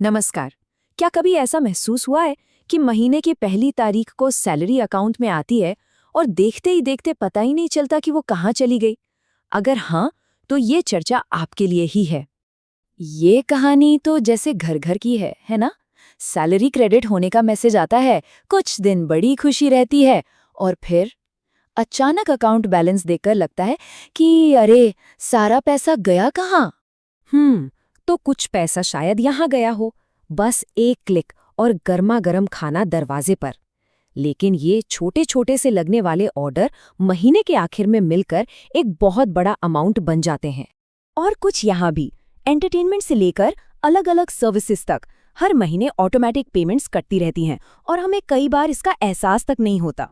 नमस्कार। क्या कभी ऐसा महसूस हुआ है कि महीने की पहली तारीख को सैलरी अकाउंट में आती है और देखते ही देखते पता ही नहीं चलता कि वो कहाँ चली गई? अगर हाँ, तो ये चर्चा आपके लिए ही है। ये कहानी तो जैसे घर घर की है ना? सैलरी क्रेडिट होने का मैसेज आता है, कुछ दिन बड़ी खुशी रहती है और फिर अचानक अकाउंट बैलेंस देखकर लगता है कि अरे, सारा पैसा गया कहाँ? तो कुछ पैसा शायद यहाँ गया हो, बस एक क्लिक और गर्मा गर्म खाना दरवाजे पर। लेकिन ये छोटे छोटे से लगने वाले ऑर्डर महीने के आखिर में मिलकर एक बहुत बड़ा अमाउंट बन जाते हैं। और कुछ यहाँ भी, एंटरटेनमेंट से लेकर अलग अलग सर्विसेज तक हर महीने ऑटोमेटिक पेमेंट्स कटती रहती हैं और हमें कई बार इसका एहसास तक नहीं होता।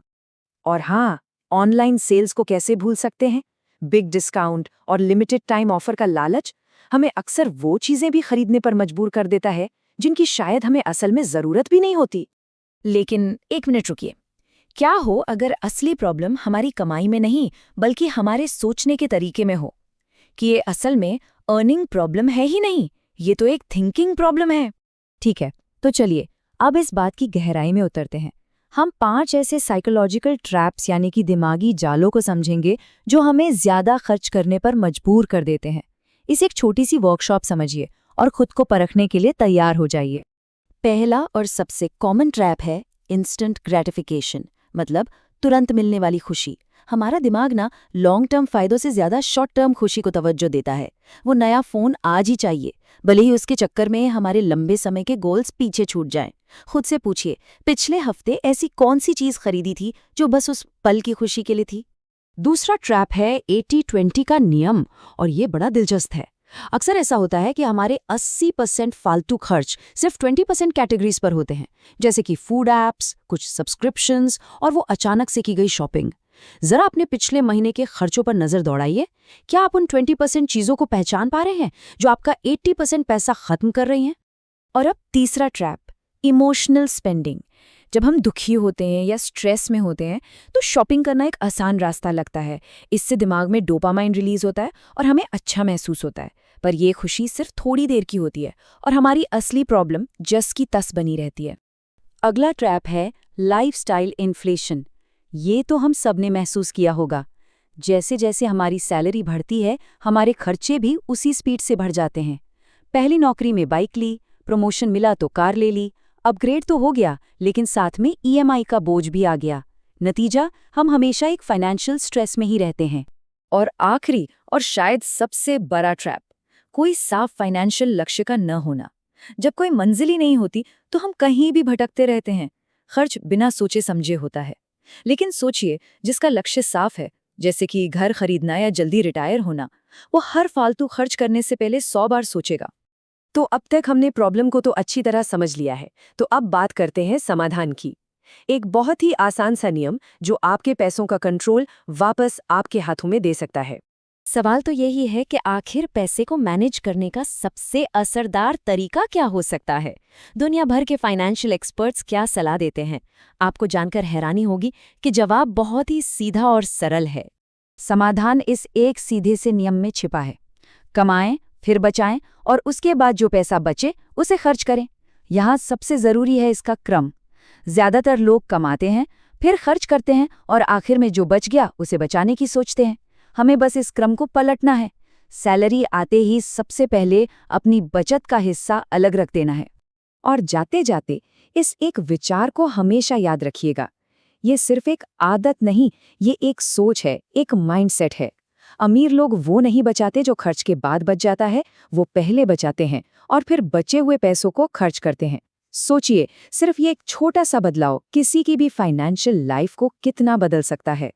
और हाँ, ऑनलाइन सेल्स को कैसे भूल सकते हैं? बिग डिस्काउंट और लिमिटेड टाइम ऑफर का लालच हमें अक्सर वो चीजें भी खरीदने पर मजबूर कर देता है जिनकी शायद हमें असल में जरूरत भी नहीं होती। लेकिन एक मिनट रुकिए, क्या हो अगर असली प्रॉब्लम हमारी कमाई में नहीं बल्कि हमारे सोचने के तरीके में हो, कि ये असल में अर्निंग प्रॉब्लम है ही नहीं, ये तो एक थिंकिंग प्रॉब्लम है। ठीक है, तो चलिए अब इस बात की गहराई में उतरते हैं। हम 5 ऐसे साइकोलॉजिकल ट्रैप्स यानी कि दिमागी जालों को समझेंगे जो हमें ज्यादा खर्च करने पर मजबूर कर देते हैं। इसे एक छोटी सी वर्कशॉप समझिए और खुद को परखने के लिए तैयार हो जाइए। पहला और सबसे कॉमन ट्रैप है इंस्टेंट ग्रेटिफिकेशन, मतलब तुरंत मिलने वाली खुशी। हमारा दिमाग ना लॉन्ग टर्म फायदों से ज्यादा शॉर्ट टर्म खुशी को तवज्जो देता है। वो नया फोन आज ही चाहिए, भले ही उसके चक्कर में हमारे लंबे समय के गोल्स पीछे छूट जाएं। खुद से पूछिए, पिछले हफ्ते ऐसी कौन सी चीज खरीदी थी जो बस उस पल की खुशी के लिए थी? दूसरा ट्रैप है 80-20 का नियम, और ये बड़ा दिलचस्प है। अक्सर ऐसा होता है कि हमारे 80% फालतू खर्च सिर्फ 20% कैटेगरीज पर होते हैं, जैसे कि फूड ऐप्स, कुछ सब्सक्रिप्शंस और वो अचानक से की गई शॉपिंग। जरा अपने पिछले महीने के खर्चों पर नजर दौड़ाइए। क्या आप उन 20% चीजों को पहचान पा रहे हैं जो आपका 80% पैसा खत्म कर रही हैं? और अब तीसरा ट्रैप, इमोशनल स्पेंडिंग। जब हम दुखी होते हैं या स्ट्रेस में होते हैं तो शॉपिंग करना एक आसान रास्ता लगता है। इससे दिमाग में डोपामाइन रिलीज होता है और हमें अच्छा महसूस होता है। पर यह खुशी सिर्फ थोड़ी देर की होती है और हमारी असली प्रॉब्लम जस की तस बनी रहती है। अगला ट्रैप है लाइफस्टाइल इन्फ्लेशन। ये तो हम सब ने महसूस किया होगा। जैसे जैसे हमारी सैलरी बढ़ती है, हमारे खर्चे भी उसी स्पीड से बढ़ जाते हैं। पहली नौकरी में बाइक ली, प्रमोशन मिला तो कार ले ली, अपग्रेड तो हो गया, लेकिन साथ में ईएमआई का बोझ भी आ गया। नतीजा, हम हमेशा एक फाइनेंशियल स्ट्रेस में ही रहते हैं। और आखिरी और शायद सबसे बड़ा ट्रैप, कोई साफ फाइनेंशियल लक्ष्य का न होना। जब कोई मंजिल ही नहीं होती तो हम कहीं भी भटकते रहते हैं। खर्च बिना सोचे समझे होता है। लेकिन सोचिए, जिसका लक्ष्य साफ है, जैसे कि घर खरीदना या जल्दी रिटायर होना, वो हर फालतू खर्च करने से पहले 100 बार सोचेगा। तो अब तक हमने प्रॉब्लम को तो अच्छी तरह समझ लिया है, तो अब बात करते हैं समाधान की। एक बहुत ही आसान सा नियम जो आपके पैसों का कंट्रोल वापस आपके हाथों में दे सकता है। सवाल तो यही है कि आखिर पैसे को मैनेज करने का सबसे असरदार तरीका क्या हो सकता है? दुनिया भर के फाइनेंशियल एक्सपर्ट्स क्या सलाह देते हैं? आपको जानकर हैरानी होगी कि जवाब बहुत ही सीधा और सरल है। समाधान इस एक सीधे से नियम में छिपा है। कमाएं, फिर बचाएं और उसके बाद जो पैसा बचे उसे खर्च करें। यहाँ सबसे जरूरी है इसका क्रम। ज्यादातर लोग कमाते हैं, फिर खर्च करते हैं और आखिर में जो बच गया उसे बचाने की सोचते हैं। हमें बस इस क्रम को पलटना है। सैलरी आते ही सबसे पहले अपनी बचत का हिस्सा अलग रख देना है। और जाते जाते इस एक विचार को हमेशा याद रखिएगा, ये सिर्फ एक आदत नहीं, ये एक सोच है, एक माइंडसेट है। अमीर लोग वो नहीं बचाते जो खर्च के बाद बच जाता है, वो पहले बचाते हैं और फिर बचे हुए पैसों को खर्च करते हैं। सोचिए, सिर्फ ये एक छोटा सा बदलाव किसी की भी फाइनेंशियल लाइफ को कितना बदल सकता है।